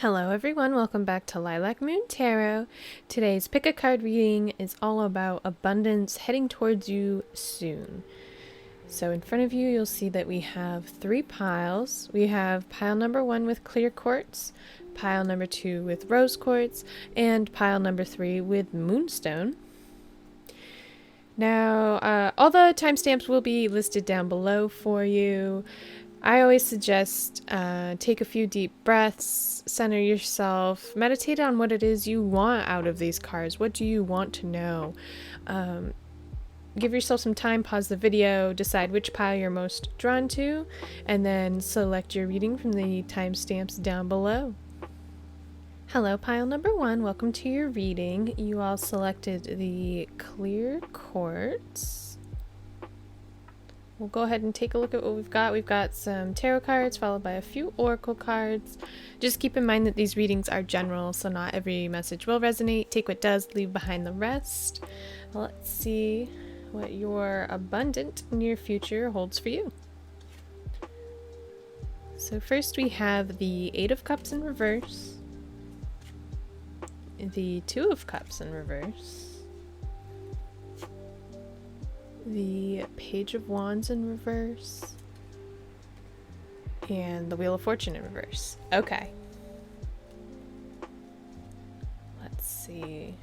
Hello everyone, welcome back to Lilac Moon Tarot. Today's pick a card reading is all about abundance heading towards you soon. So in front of you, you'll see that we have 3 piles. We have pile number 1 with clear quartz, pile number 2 with rose quartz, and pile number 3 with moonstone. Now, all the timestamps will be listed down below for you. I always suggest take a few deep breaths, center yourself, meditate on what it is you want out of these cards. What do you want to know? Give yourself some time, pause the video, decide which pile you're most drawn to, and then select your reading from the timestamps down below. Hello, pile number 1. Welcome to your reading. You all selected the clear quartz. We'll go ahead and take a look at what we've got. We've got some tarot cards followed by a few oracle cards. Just keep in mind that these readings are general, so not every message will resonate. Take what does, leave behind the rest. Let's see what your abundant near future holds for you. So first we have the 8 of Cups in reverse, the 2 of Cups in reverse, the Page of Wands in reverse, and the Wheel of Fortune in reverse. Okay. Let's see.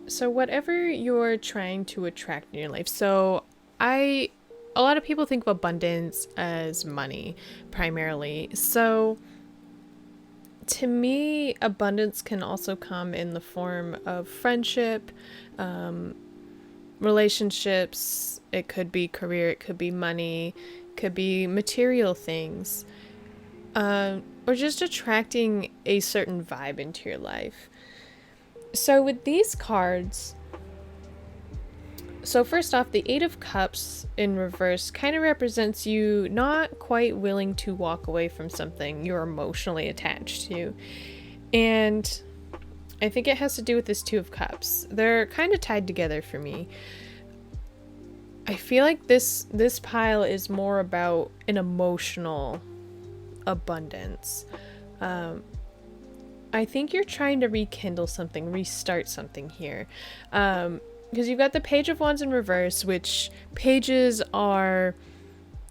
So whatever you're trying to attract in your life. So a lot of people think of abundance as money primarily. So to me, abundance can also come in the form of friendship, relationships. It could be career, it could be money, it could be material things, or just attracting a certain vibe into your life. So with these cards, so first off, the 8 of Cups in reverse kind of represents you not quite willing to walk away from something you're emotionally attached to. And I think it has to do with this 2 of Cups. They're kind of tied together for me. I feel like this pile is more about an emotional abundance. I think you're trying to rekindle something, restart something here. Because you've got the Page of Wands in reverse, which pages are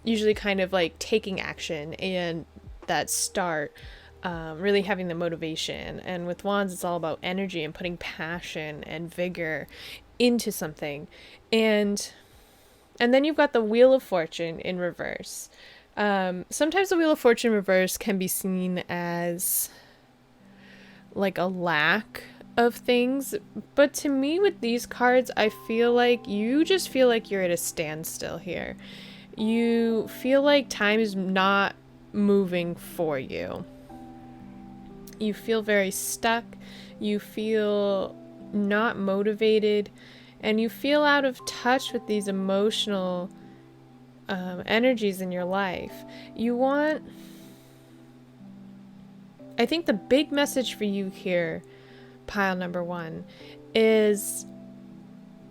usually kind of like taking action and that start, really having the motivation. And with Wands, it's all about energy and putting passion and vigor into something. And then you've got the Wheel of Fortune in reverse. Sometimes the Wheel of Fortune in reverse can be seen as like a lack of things, but to me with these cards, I feel like you just feel like you're at a standstill here. You feel like time is not moving for you. You feel very stuck, you feel not motivated, and you feel out of touch with these emotional energies in your life. I think the big message for you here, pile number 1, is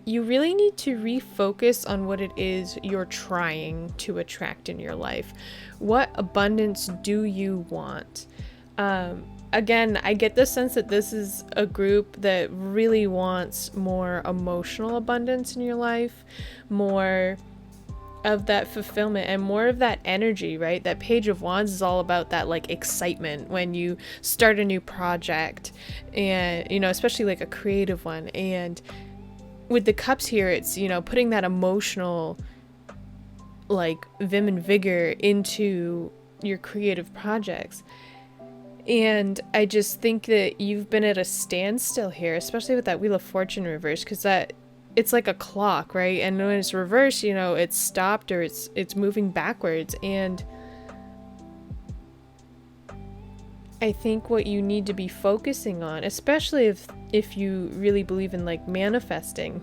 you really need to refocus on what it is you're trying to attract in your life. What abundance do you want? Again, I get the sense that this is a group that really wants more emotional abundance in your life, more of that fulfillment and more of that energy, right? That Page of Wands is all about that like excitement when you start a new project, and especially like a creative one. And with the Cups here, it's putting that emotional like vim and vigor into your creative projects. And I just think that you've been at a standstill here, especially with that Wheel of Fortune reverse, because it's like a clock, right? And when it's reversed, it's stopped or it's moving backwards. And I think what you need to be focusing on, especially if you really believe in like manifesting,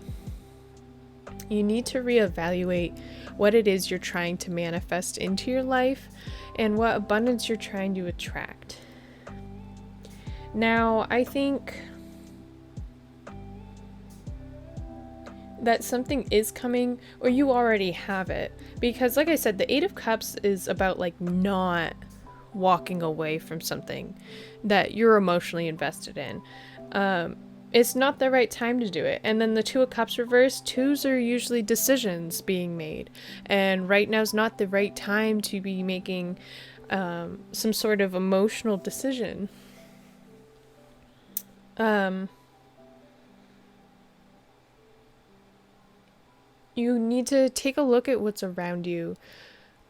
you need to reevaluate what it is you're trying to manifest into your life and what abundance you're trying to attract. Now, I think that something is coming, or you already have it. Because like I said, the Eight of Cups is about like not walking away from something that you're emotionally invested in. It's not the right time to do it. And then the Two of Cups reversed, twos are usually decisions being made. And right now is not the right time to be making some sort of emotional decision. You need to take a look at what's around you.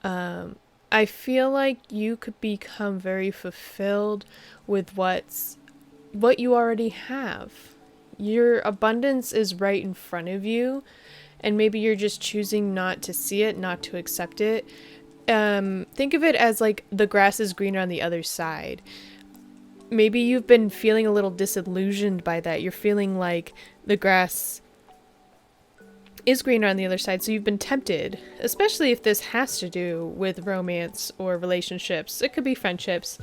I feel like you could become very fulfilled with what you already have. Your abundance is right in front of you, and maybe you're just choosing not to see it, not to accept it. Think of it as like the grass is greener on the other side. Maybe you've been feeling a little disillusioned by that. You're feeling like the grass is greener on the other side, so you've been tempted, especially if this has to do with romance or relationships. It could be friendships.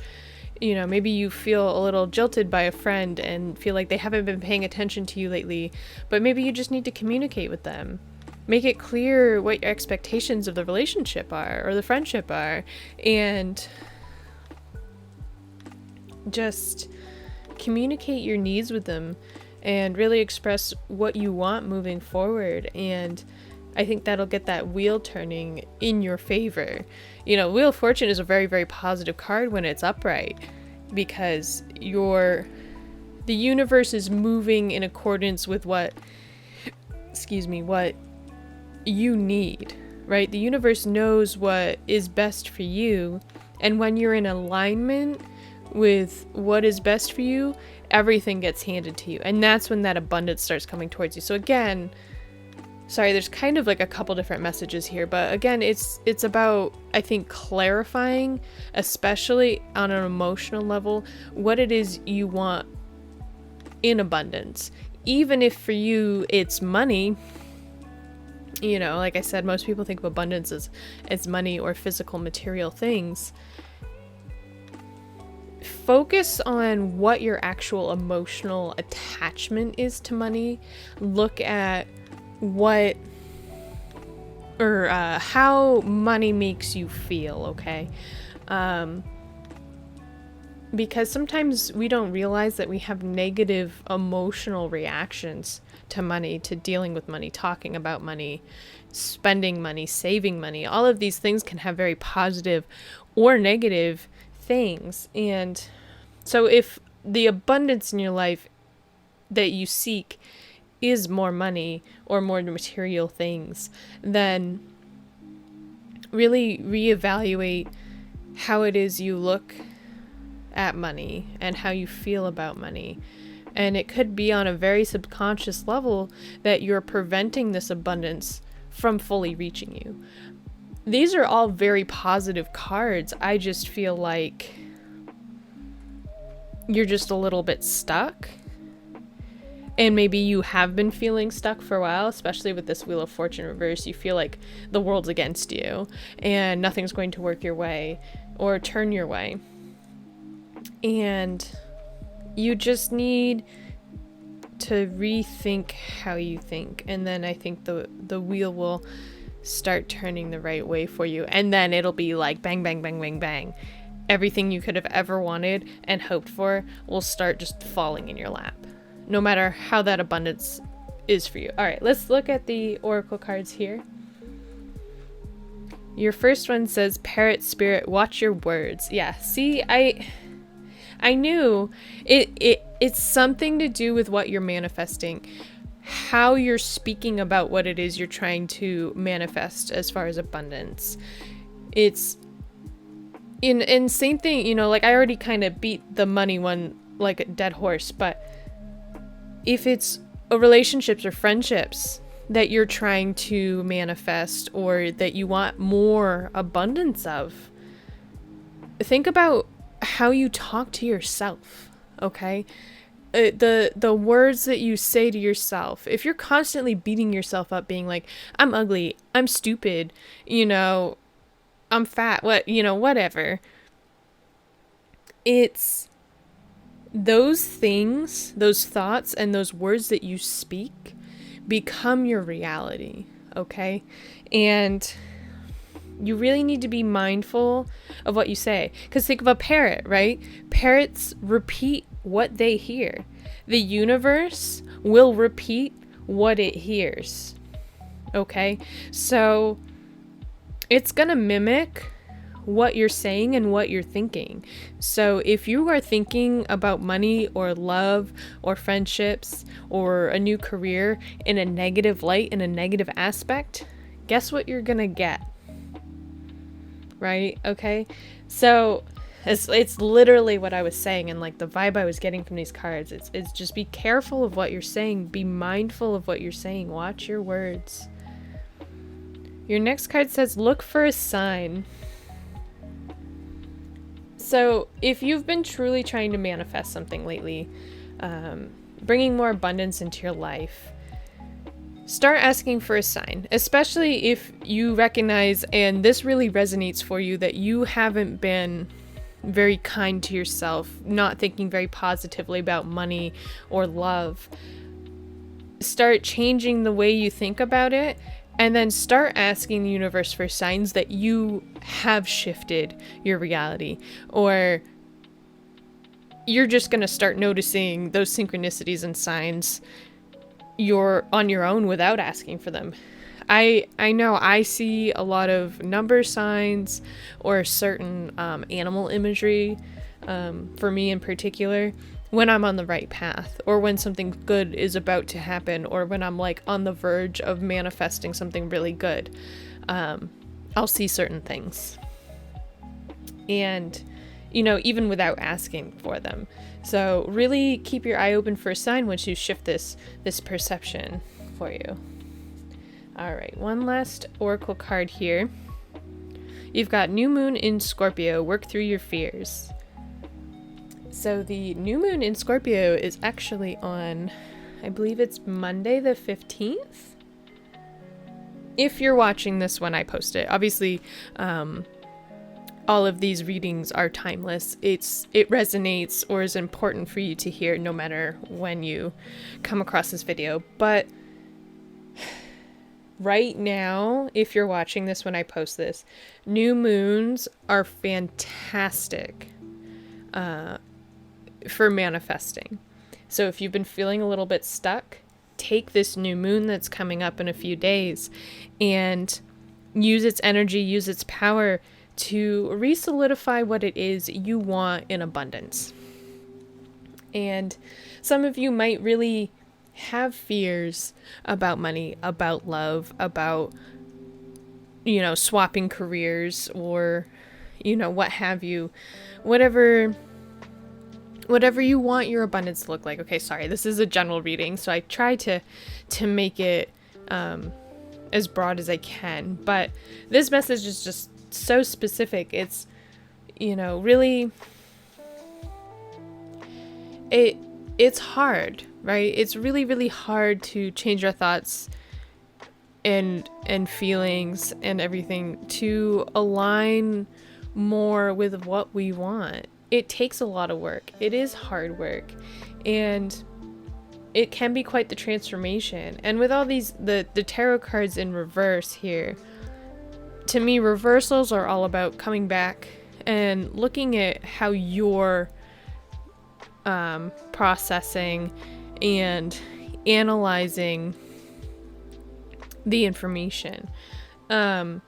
You know, maybe you feel a little jilted by a friend and feel like they haven't been paying attention to you lately, but maybe you just need to communicate with them. Make it clear what your expectations of the relationship are or the friendship are, and just communicate your needs with them and really express what you want moving forward. And I think that'll get that wheel turning in your favor. You know, Wheel of Fortune is a very, very positive card when it's upright, because the universe is moving in accordance with what you need, right? The universe knows what is best for you, and when you're in alignment with what is best for you, everything gets handed to you, and that's when that abundance starts coming towards you. So again, sorry, there's kind of like a couple different messages here, but again, it's about, I think, clarifying, especially on an emotional level, what it is you want in abundance. Even if for you it's money, you know, like I said, most people think of abundance as money or physical material things. Focus on what your actual emotional attachment is to money. Look at how money makes you feel, okay? Because sometimes we don't realize that we have negative emotional reactions to money, to dealing with money, talking about money, spending money, saving money. All of these things can have very positive or negative things. And so if the abundance in your life that you seek is more money or more material things, then really reevaluate how it is you look at money and how you feel about money. And it could be on a very subconscious level that you're preventing this abundance from fully reaching you. These are all very positive cards. I just feel like you're just a little bit stuck. And maybe you have been feeling stuck for a while, especially with this Wheel of Fortune reverse. You feel like the world's against you and nothing's going to work your way or turn your way. And you just need to rethink how you think. And then I think the wheel will start turning the right way for you. And then it'll be like bang, bang, bang, bang, bang. Everything you could have ever wanted and hoped for will start just falling in your lap, no matter how that abundance is for you. All right, let's look at the oracle cards here. Your first one says, Parrot Spirit, watch your words. Yeah, see, I knew it's something to do with what you're manifesting, how you're speaking about what it is you're trying to manifest as far as abundance. It's in same thing, you know, like I already kind of beat the money one like a dead horse, but if it's relationships or friendships that you're trying to manifest or that you want more abundance of, think about how you talk to yourself, okay? The words that you say to yourself. If you're constantly beating yourself up, being like, I'm ugly, I'm stupid, you know, I'm fat, whatever. It's those things, those thoughts and those words that you speak become your reality, okay? And you really need to be mindful of what you say. Because think of a parrot, right? Parrots repeat what they hear. The universe will repeat what it hears, okay? So it's gonna mimic what you're saying and what you're thinking. So if you are thinking about money or love or friendships or a new career in a negative light, in a negative aspect, guess what you're gonna get? Right? Okay? So it's literally what I was saying, and like the vibe I was getting from these cards. It's just be careful of what you're saying. Be mindful of what you're saying. Watch your words. Your next card says, look for a sign. So if you've been truly trying to manifest something lately, bringing more abundance into your life, start asking for a sign, especially if you recognize, and this really resonates for you, that you haven't been very kind to yourself, not thinking very positively about money or love. Start changing the way you think about it, and then start asking the universe for signs that you have shifted your reality, or you're just going to start noticing those synchronicities and signs you're on your own without asking for them. I know I see a lot of number signs or certain animal imagery, for me in particular, when I'm on the right path, or when something good is about to happen, or when I'm like on the verge of manifesting something really good. I'll see certain things. And, you know, even without asking for them. So really keep your eye open for a sign once you shift this perception for you. All right, one last oracle card here. You've got New Moon in Scorpio. Work through your fears. So the New Moon in Scorpio is actually on, I believe it's Monday the 15th. If you're watching this when I post it. Obviously, all of these readings are timeless. It resonates or is important for you to hear no matter when you come across this video. But right now, if you're watching this when I post this, new moons are fantastic for manifesting. So if you've been feeling a little bit stuck, take this new moon that's coming up in a few days and use its energy, use its power to re-solidify what it is you want in abundance. And some of you might really have fears about money, about love, about, you know, swapping careers, or, you know, what have you, whatever you want your abundance to look like. Okay, sorry, this is a general reading, so I try to make it as broad as I can, but this message is just so specific. It's, you know, really, it's hard, right? It's really, really hard to change our thoughts and feelings and everything to align more with what we want. It takes a lot of work. It is hard work, and it can be quite the transformation. And with all these, the tarot cards in reverse here, to me, reversals are all about coming back and looking at how you're processing and analyzing the information, and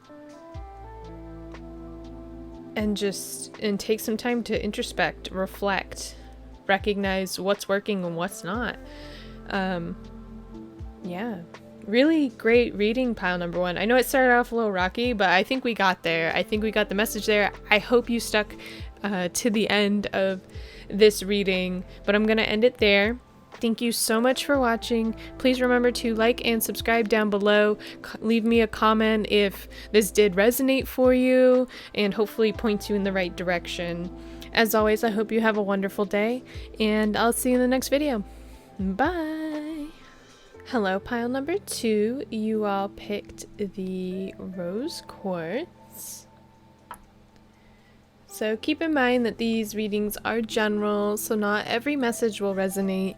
take some time to introspect, reflect, recognize what's working and what's not. Yeah, really great reading, pile number one. I know it started off a little rocky, but I think we got there. I think we got the message there. I hope you stuck to the end of this reading, but I'm gonna end it there. Thank you so much for watching. Please remember to like and subscribe down below. Leave me a comment if this did resonate for you, and hopefully point you in the right direction. As always, I hope you have a wonderful day, and I'll see you in the next video. Bye! Hello, pile number two. You all picked the rose quartz. So keep in mind that these readings are general, so not every message will resonate.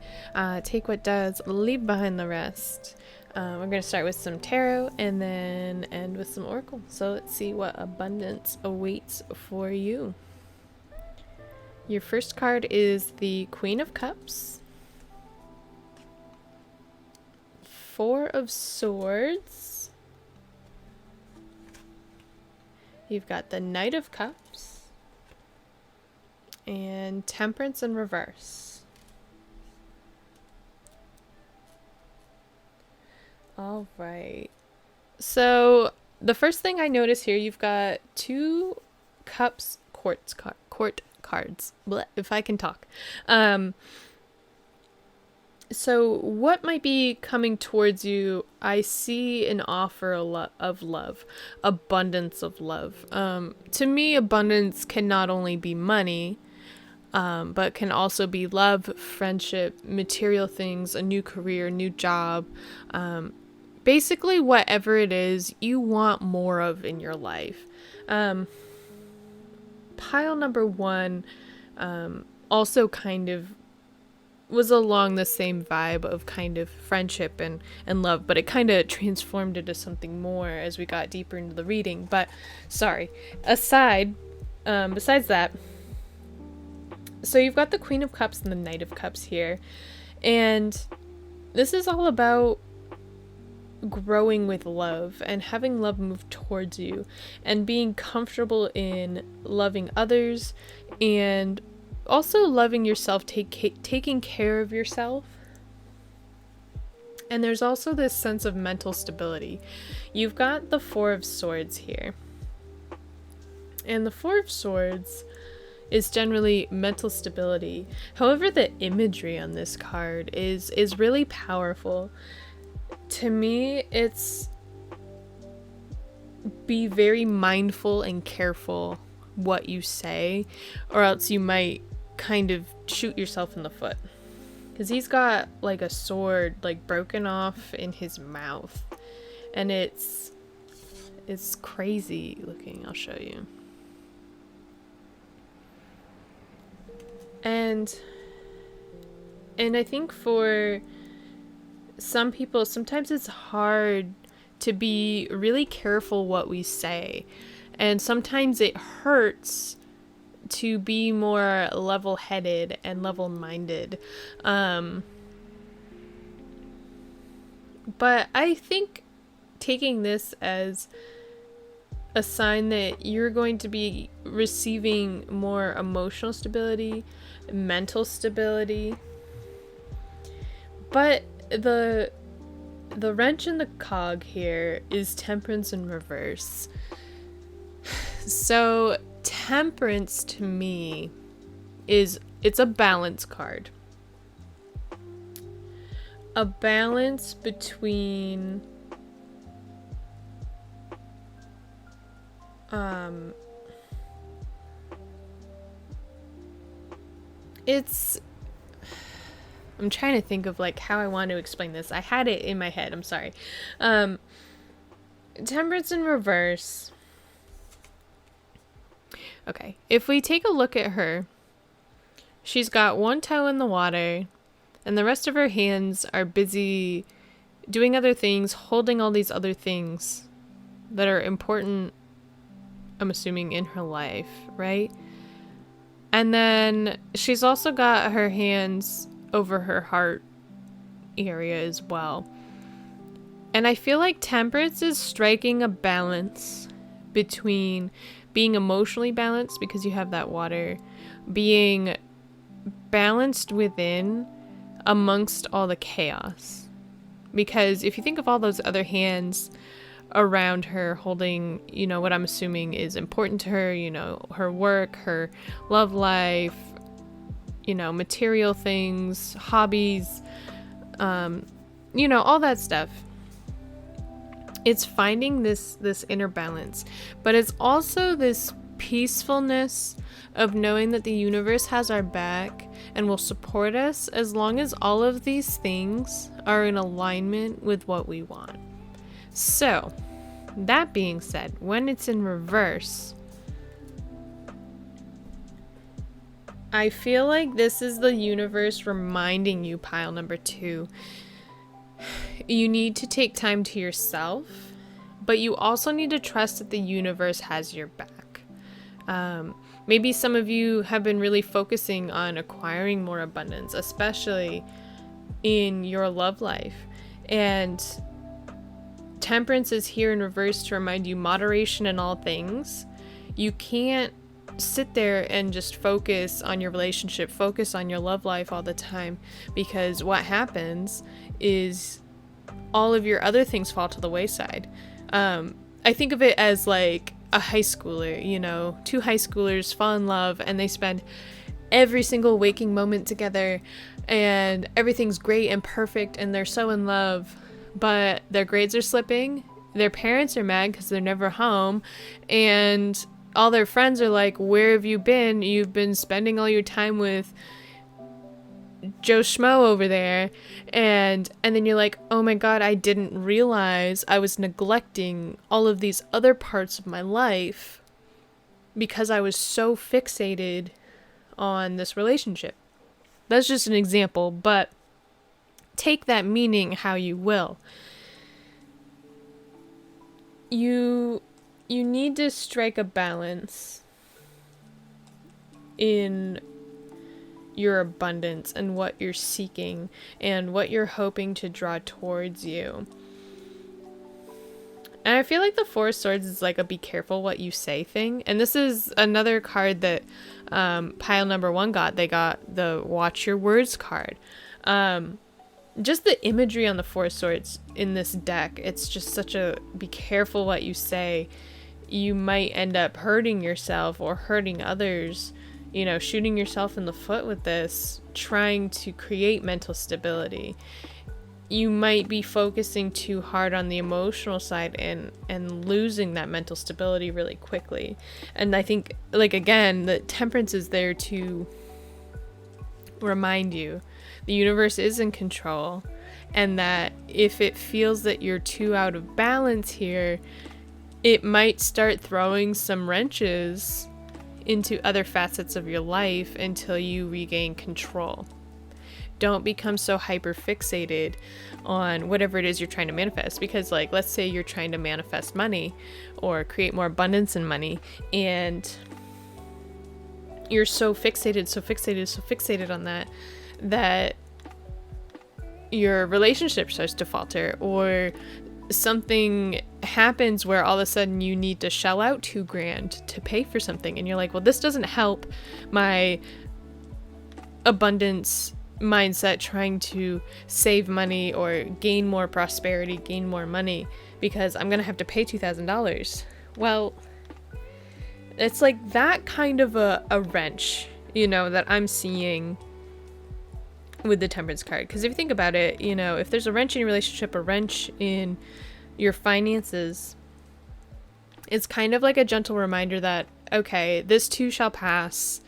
Take what does, leave behind the rest. We're going to start with some tarot and then end with some oracle. So let's see what abundance awaits for you. Your first card is the Queen of Cups, Four of Swords, you've got the Knight of Cups, and Temperance in reverse. All right. So the first thing I notice here, you've got two cups, court cards. Blech, if I can talk. So what might be coming towards you? I see an offer of love, abundance of love. To me, abundance can not only be money, but can also be love, friendship, material things, a new career, new job. Basically, whatever it is you want more of in your life. Pile number one also kind of was along the same vibe of kind of friendship and love, but it kind of transformed into something more as we got deeper into the reading. But sorry, besides that, so you've got the Queen of Cups and the Knight of Cups here, and this is all about growing with love and having love move towards you and being comfortable in loving others and also loving yourself, taking care of yourself. And there's also this sense of mental stability. You've got the Four of Swords here, and the Four of Swords is generally mental stability. However, the imagery on this card is really powerful. To me, it's be very mindful and careful what you say, or else you might kind of shoot yourself in the foot. Because he's got like a sword like broken off in his mouth, and it's crazy looking. I'll show you. And I think for some people, sometimes it's hard to be really careful what we say. And sometimes it hurts to be more level-headed and level-minded. But I think taking this as a sign that you're going to be receiving more emotional stability, mental stability. But the wrench in the cog here is Temperance in reverse. So Temperance to me it's a balance card. A balance between I'm trying to think of like how I want to explain this. I had it in my head. I'm sorry. Temperance in reverse. Okay, if we take a look at her, she's got one toe in the water, and the rest of her hands are busy doing other things, holding all these other things that are important, I'm assuming, in her life, right? And then she's also got her hands over her heart area as well. And I feel like Temperance is striking a balance between being emotionally balanced, because you have that water, being balanced within amongst all the chaos. Because if you think of all those other hands around her holding, you know, what I'm assuming is important to her, you know, her work, her love life, you know, material things, hobbies, you know, all that stuff. It's finding this inner balance, but it's also this peacefulness of knowing that the universe has our back and will support us as long as all of these things are in alignment with what we want. So, that being said, when it's in reverse, I feel like this is the universe reminding you, pile number two, you need to take time to yourself, but you also need to trust that the universe has your back. Maybe some of you have been really focusing on acquiring more abundance, especially in your love life. And Temperance is here in reverse to remind you moderation in all things. You can't sit there and just focus on your relationship, focus on your love life all the time, because what happens is all of your other things fall to the wayside. I think of it as like a high schooler, you know, two high schoolers fall in love and they spend every single waking moment together and everything's great and perfect and they're so in love, but their grades are slipping, their parents are mad because they're never home, and all their friends are like, where have you been? You've been spending all your time with Joe Schmo over there. And then you're like, oh my god, I didn't realize I was neglecting all of these other parts of my life because I was so fixated on this relationship. That's just an example, but take that meaning how you will. You need to strike a balance in your abundance and what you're seeking and what you're hoping to draw towards you. And I feel like the Four of Swords is like a be careful what you say thing. And this is another card that pile number 1 got. They got the Watch Your Words card. Just the imagery on the Four of Swords in this deck, it's just such a be careful what you say. You might end up hurting yourself or hurting others, you know, shooting yourself in the foot with this, trying to create mental stability. You might be focusing too hard on the emotional side and losing that mental stability really quickly. And I think, like, again, the Temperance is there to remind you the universe is in control, and that if it feels that you're too out of balance here, it might start throwing some wrenches into other facets of your life until you regain control. Don't become so hyper fixated on whatever it is you're trying to manifest, because, like, let's say you're trying to manifest money or create more abundance in money, and you're so fixated on that your relationship starts to falter, or something happens where all of a sudden you need to shell out $2,000 to pay for something, and you're like, well, this doesn't help my abundance mindset trying to save money or gain more prosperity, gain more money, because I'm gonna have to pay $2,000. Well, it's like that kind of a wrench, you know, that I'm seeing with the Temperance card. Because if you think about it, you know, if there's a wrench in your relationship, a wrench in your finances, it's kind of like a gentle reminder that, okay, this too shall pass.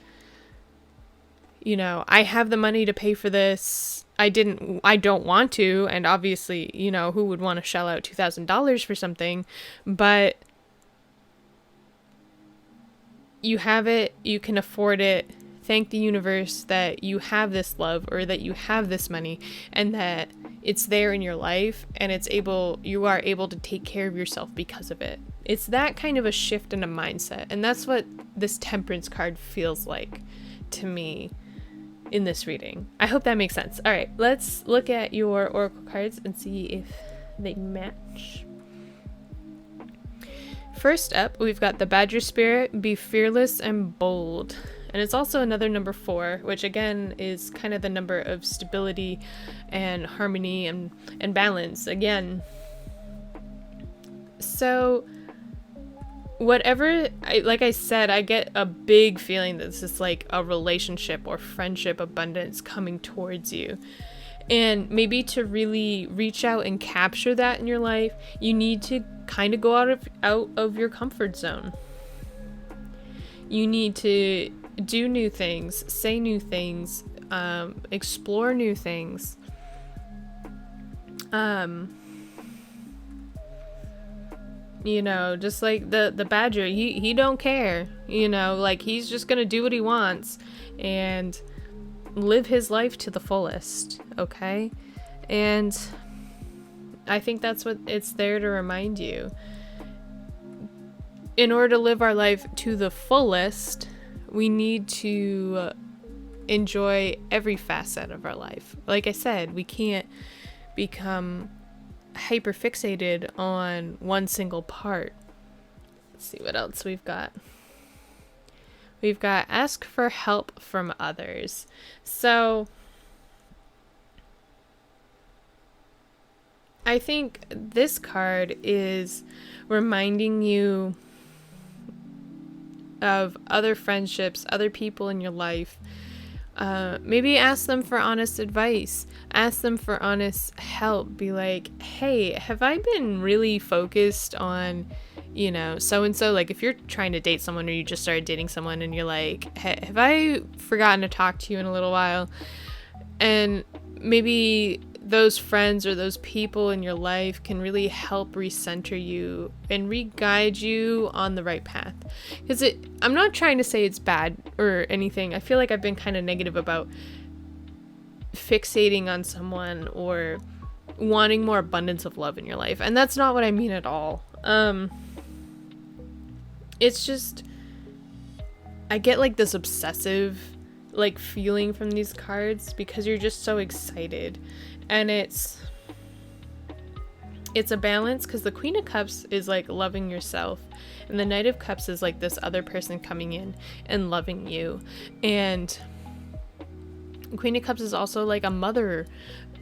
You know, I have the money to pay for this. I don't want to, and obviously, you know, who would want to shell out $2,000 for something, but you have it, you can afford it. Thank the universe that you have this love, or that you have this money, and that it's there in your life, and you are able to take care of yourself because of it. It's that kind of a shift in a mindset, and that's what this Temperance card feels like to me in this reading. I hope that makes sense. All right, let's look at your oracle cards and see if they match. First up, we've got the Badger Spirit, be fearless and bold. And it's also another number 4, which again is kind of the number of stability and harmony and balance again. So whatever, like I said, I get a big feeling that this is like a relationship or friendship abundance coming towards you. And maybe to really reach out and capture that in your life, you need to kind of go out of your comfort zone. You need to do new things, say new things, explore new things. You know, just like the badger, he don't care, you know, like he's just gonna do what he wants and live his life to the fullest, okay? And I think that's what it's there to remind you. In order to live our life to the fullest, we need to enjoy every facet of our life. Like I said, we can't become hyper fixated on one single part. Let's see what else we've got. We've got ask for help from others. So I think this card is reminding you of other friendships, other people in your life. Maybe ask them for honest advice. Ask them for honest help. Be like, hey, have I been really focused on, you know, so-and-so? Like if you're trying to date someone or you just started dating someone and you're like, hey, have I forgotten to talk to you in a little while? And maybe those friends or those people in your life can really help recenter you and re-guide you on the right path. Because I'm not trying to say it's bad or anything. I feel like I've been kind of negative about fixating on someone or wanting more abundance of love in your life. And that's not what I mean at all. It's just, I get like this obsessive like feeling from these cards because you're just so excited. And it's a balance, because the Queen of Cups is like loving yourself and the Knight of Cups is like this other person coming in and loving you. And Queen of Cups is also like a mother,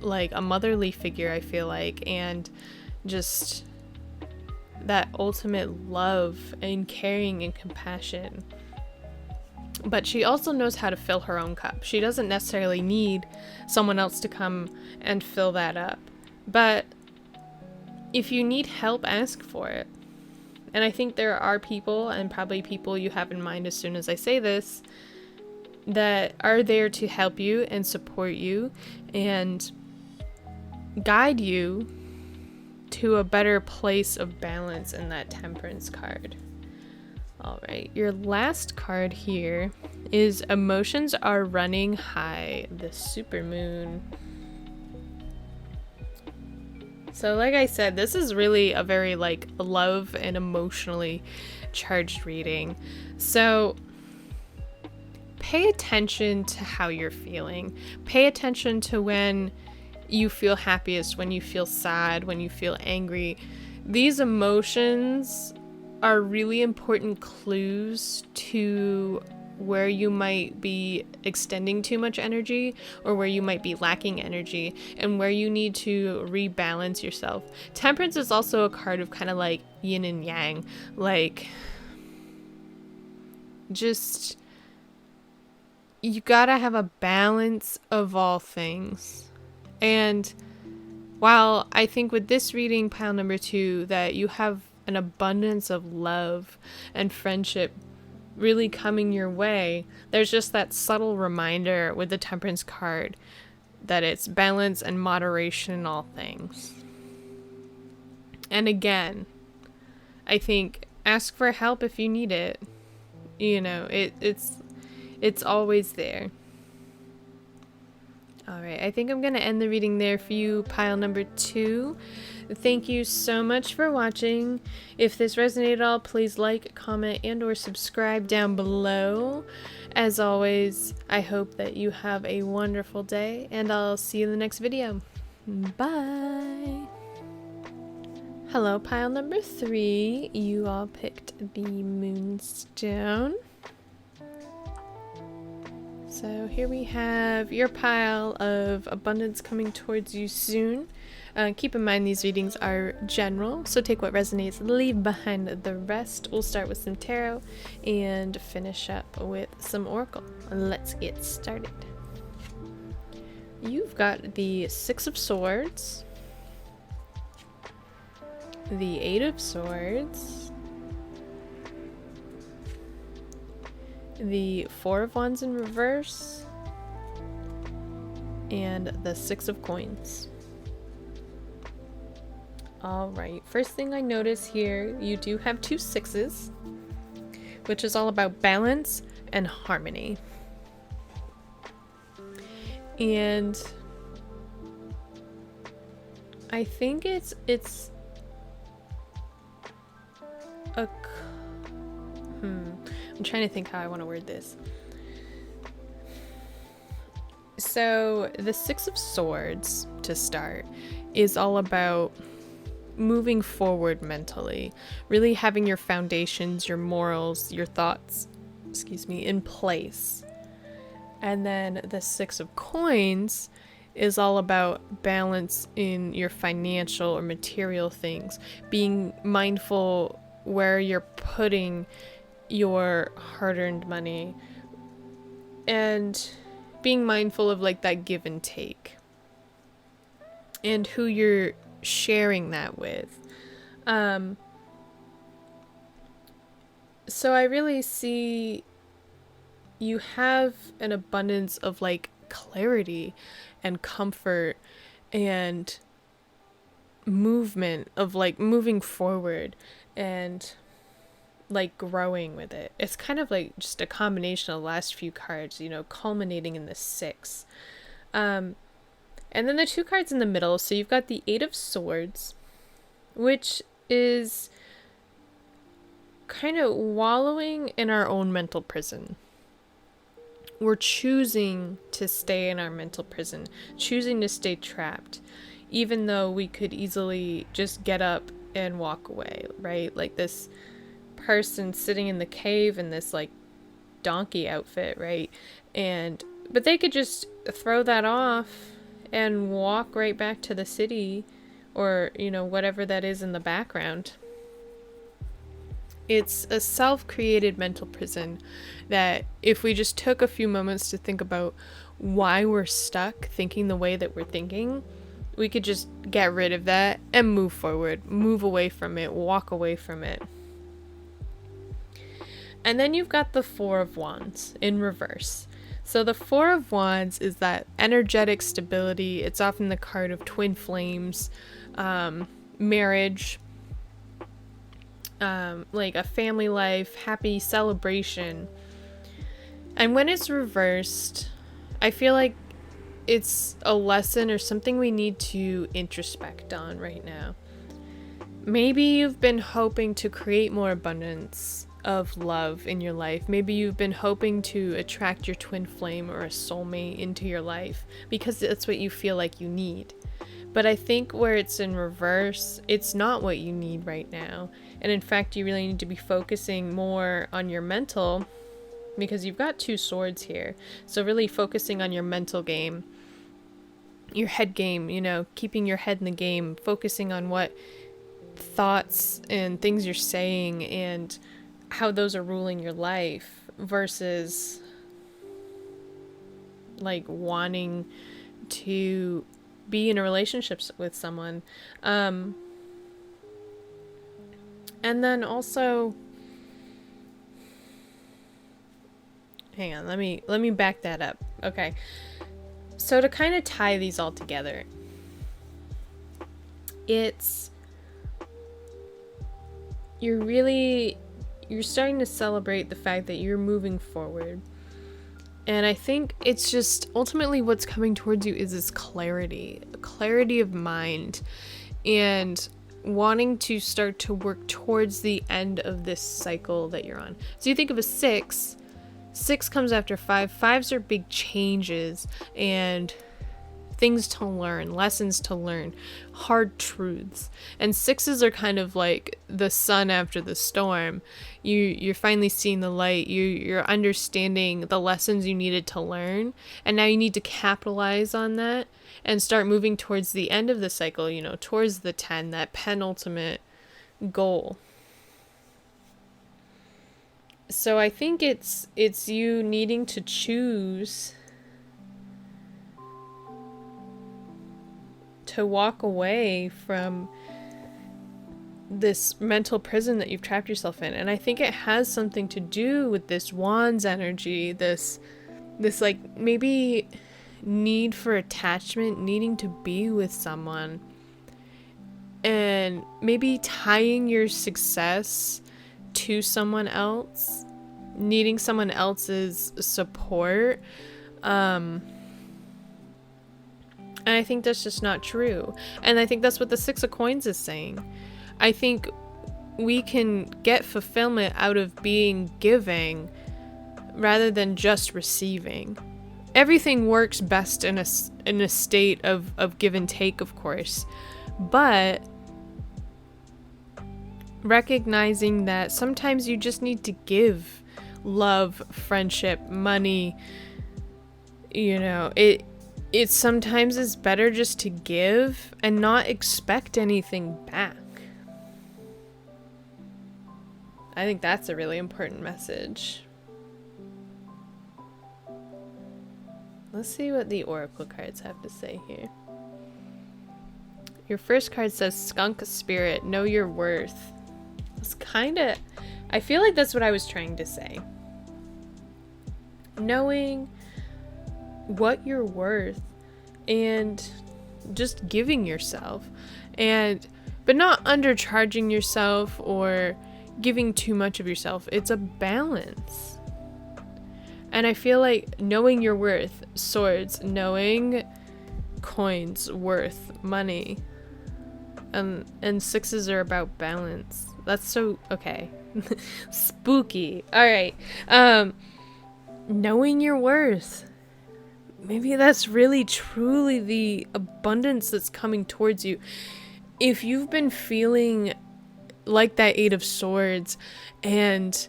like a motherly figure, I feel like, and just that ultimate love and caring and compassion. But she also knows how to fill her own cup. She doesn't necessarily need someone else to come and fill that up. But if you need help, ask for it. And I think there are people, and probably people you have in mind as soon as I say this, that are there to help you and support you and guide you to a better place of balance in that Temperance card. All right, your last card here is Emotions Are Running High, the Supermoon. So like I said, this is really a very like love and emotionally charged reading. So pay attention to how you're feeling. Pay attention to when you feel happiest, when you feel sad, when you feel angry. These emotions are really important clues to where you might be extending too much energy or where you might be lacking energy and where you need to rebalance yourself. Temperance is also a card of kind of like yin and yang, like just you gotta have a balance of all things. And while I think with this reading, pile number 2, that you have an abundance of love and friendship really coming your way, there's just that subtle reminder with the Temperance card that it's balance and moderation in all things. And again, I think ask for help if you need it. You know, it's always there. All right, I think I'm going to end the reading there for you, pile number 2. Thank you so much for watching. If this resonated at all, please like, comment, and or subscribe down below. As always, I hope that you have a wonderful day, and I'll see you in the next video. Bye! Hello, pile number 3. You all picked the Moonstone. So here we have your pile of abundance coming towards you soon. Keep in mind these readings are general, so take what resonates, leave behind the rest. We'll start with some tarot and finish up with some oracle. Let's get started. You've got the 6 of Swords, the 8 of Swords, the 4 of Wands in reverse, and the 6 of Coins. Alright, first thing I notice here, you do have 2 6s, which is all about balance and harmony. And I think it's a I'm trying to think how I want to word this. So the Six of Swords, to start, is all about moving forward mentally, really having your foundations, your morals, your thoughts, in place. And then the Six of Coins is all about balance in your financial or material things, being mindful where you're putting your hard-earned money, and being mindful of like that give and take and who you're sharing that with. So I really see you have an abundance of like clarity and comfort and movement of like moving forward and like growing with it. It's kind of like just a combination of the last few cards, you know, culminating in the 6. And then the 2 cards in the middle. So you've got the 8 of Swords, which is kind of wallowing in our own mental prison. We're choosing to stay in our mental prison, choosing to stay trapped, even though we could easily just get up and walk away, right? Like this person sitting in the cave in this like donkey outfit, right? But they could just throw that off and walk right back to the city, or, you know, whatever that is in the background. It's a self-created mental prison that if we just took a few moments to think about why we're stuck thinking the way that we're thinking, we could just get rid of that and move forward, move away from it, walk away from it. And then you've got the 4 of Wands in reverse. So the 4 of Wands is that energetic stability. It's often the card of twin flames, marriage, like a family life, happy celebration. And when it's reversed, I feel like it's a lesson or something we need to introspect on right now. Maybe you've been hoping to create more abundance of love in your life. Maybe you've been hoping to attract your twin flame or a soulmate into your life because that's what you feel like you need. But I think where it's in reverse, it's not what you need right now. And in fact, you really need to be focusing more on your mental, because you've got 2 swords here. So really focusing on your mental game, your head game, you know, keeping your head in the game, focusing on what thoughts and things you're saying and how those are ruling your life, versus like wanting to be in a relationship with someone. And then also, hang on, let me back that up. Okay. So to kind of tie these all together, it's you're starting to celebrate the fact that you're moving forward. And I think it's just ultimately what's coming towards you is this clarity of mind, and wanting to start to work towards the end of this cycle that you're on. So you think of a 6 comes after 5. 5s are big changes and things to learn, lessons to learn, hard truths. And 6s are kind of like the sun after the storm. You're finally seeing the light. You're understanding the lessons you needed to learn, and now you need to capitalize on that and start moving towards the end of the cycle, you know, towards the 10, that penultimate goal. So I think it's you needing to choose to walk away from this mental prison that you've trapped yourself in. And I think it has something to do with this Wands energy, this like maybe need for attachment, needing to be with someone, and maybe tying your success to someone else, needing someone else's support. And I think that's just not true. And I think that's what the Six of Coins is saying. I think we can get fulfillment out of being giving rather than just receiving. Everything works best in a state of give and take, of course. But recognizing that sometimes you just need to give love, friendship, money, you know, it sometimes is better just to give and not expect anything back. I think that's a really important message. Let's see what the Oracle cards have to say here. Your first card says Skunk Spirit, know your worth. It's kinda, I feel like that's what I was trying to say. Knowing what you're worth and just giving yourself, but not undercharging yourself or giving too much of yourself. It's a balance. And I feel like knowing your worth, swords, knowing coins, worth, money, and sixes are about balance. That's so okay. Spooky. All right. Knowing your worth. Maybe that's really truly the abundance that's coming towards you. If you've been feeling like that Eight of Swords and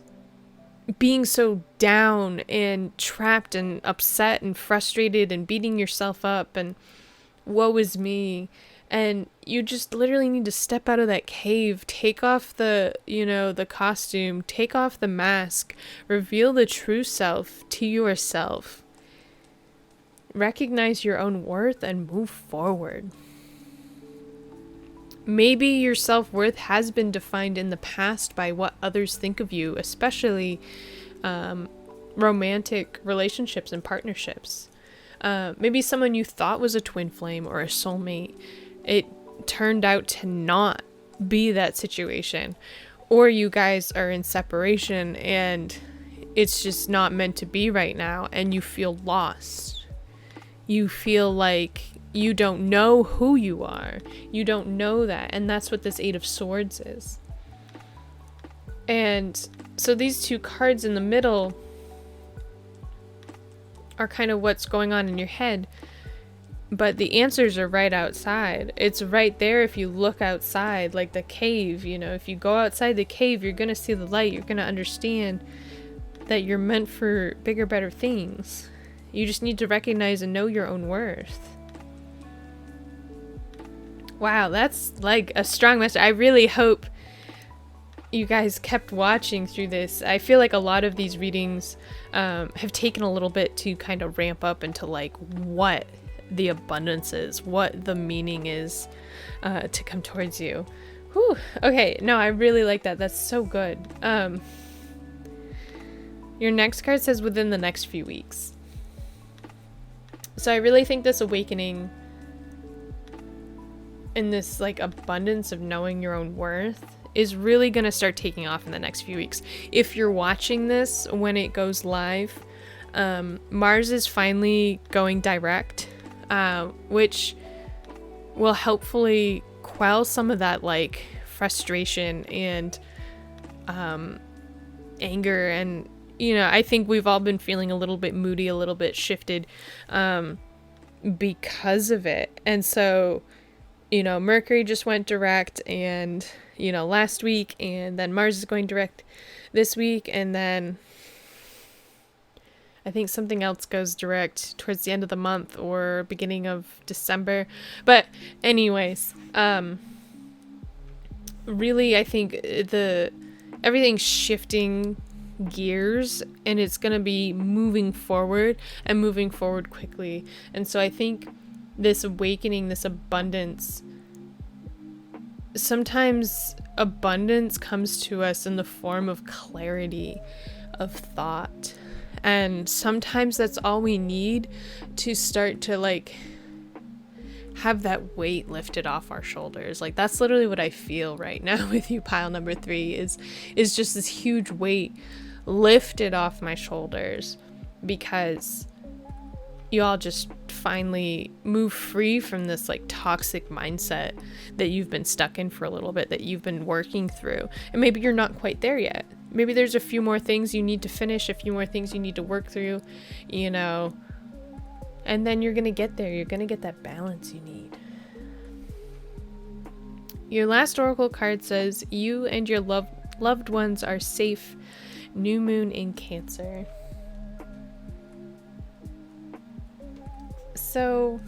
being so down and trapped and upset and frustrated and beating yourself up and woe is me, and you just literally need to step out of that cave, take off the costume, take off the mask, reveal the true self to yourself. Recognize your own worth and move forward. Maybe your self-worth has been defined in the past by what others think of you, especially romantic relationships and partnerships. Maybe someone you thought was a twin flame or a soulmate, it turned out to not be that situation. Or you guys are in separation and it's just not meant to be right now and you feel lost. You feel like you don't know who you are. You don't know that. And that's what this Eight of Swords is. And so these two cards in the middle are kind of what's going on in your head. But the answers are right outside. It's right there if you look outside, like the cave. You know, if you go outside the cave, you're going to see the light. You're going to understand that you're meant for bigger, better things. You just need to recognize and know your own worth. Wow, that's like a strong message. I really hope you guys kept watching through this. I feel like a lot of these readings have taken a little bit to kind of ramp up into like what the abundance is, what the meaning is to come towards you. Whew. Okay, no, I really like that. That's so good. Your next card says within the next few weeks. So I really think this awakening and this like abundance of knowing your own worth is really going to start taking off in the next few weeks. If you're watching this when it goes live, Mars is finally going direct, which will hopefully quell some of that like frustration and anger. And you know, I think we've all been feeling a little bit moody, a little bit shifted because of it. And so, you know, Mercury just went direct and, you know, last week, and then Mars is going direct this week, and then I think something else goes direct towards the end of the month or beginning of December. But anyways, really, I think everything's shifting gears and it's going to be moving forward and moving forward quickly. And so I think this awakening, this abundance, sometimes abundance comes to us in the form of clarity of thought. And sometimes that's all we need to start to like have that weight lifted off our shoulders. Like that's literally what I feel right now with you, pile number 3, is just this huge weight lifted off my shoulders, because you all just finally move free from this like toxic mindset that you've been stuck in for a little bit, that you've been working through. And maybe you're not quite there yet. Maybe there's a few more things you need to finish, a few more things you need to work through, you know, and then you're going to get there. You're going to get that balance you need. Your last oracle card says, you and your loved ones are safe. New moon in Cancer. So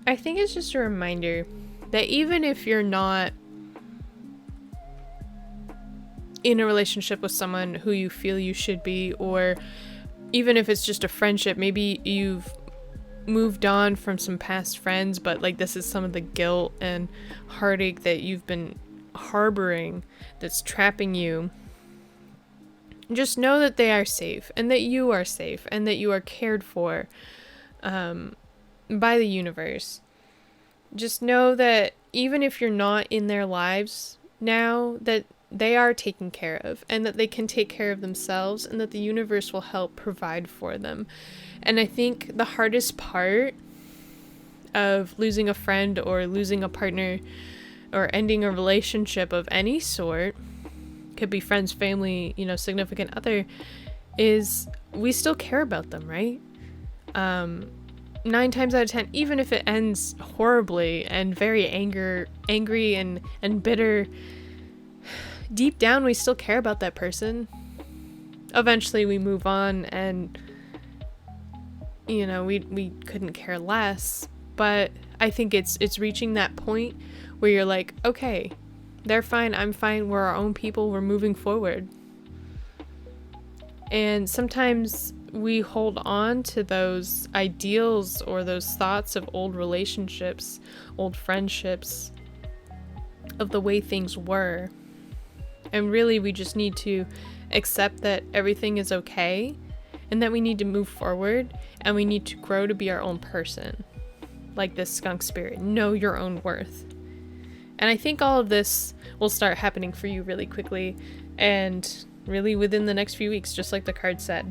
I think it's just a reminder that even if you're not in a relationship with someone who you feel you should be, or even if it's just a friendship, maybe you've moved on from some past friends, but like this is some of the guilt and heartache that you've been harboring that's trapping you. Just know that they are safe, and that you are safe, and that you are cared for by the universe. Just know that even if you're not in their lives now, that they are taken care of, and that they can take care of themselves, and that the universe will help provide for them. And I think the hardest part of losing a friend or losing a partner or ending a relationship of any sort, could be friends, family, you know, significant other, is we still care about them, right? 9 times out of 10, even if it ends horribly and very angry and bitter, deep down we still care about that person. Eventually we move on, and you know, we couldn't care less, but I think it's reaching that point where you're like, okay, they're fine, I'm fine, we're our own people, we're moving forward. And sometimes we hold on to those ideals or those thoughts of old relationships, old friendships, of the way things were. And really, we just need to accept that everything is okay, and that we need to move forward, and we need to grow to be our own person. Like this skunk spirit, know your own worth. And I think all of this will start happening for you really quickly, and really within the next few weeks, just like the card said.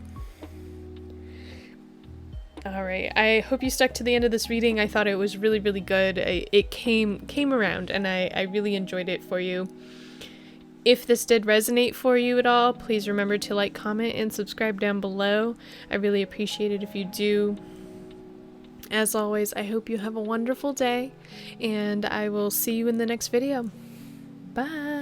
Alright, I hope you stuck to the end of this reading. I thought it was really, really good. It came around, and I really enjoyed it for you. If this did resonate for you at all, please remember to like, comment, and subscribe down below. I really appreciate it if you do. As always, I hope you have a wonderful day, and I will see you in the next video. Bye!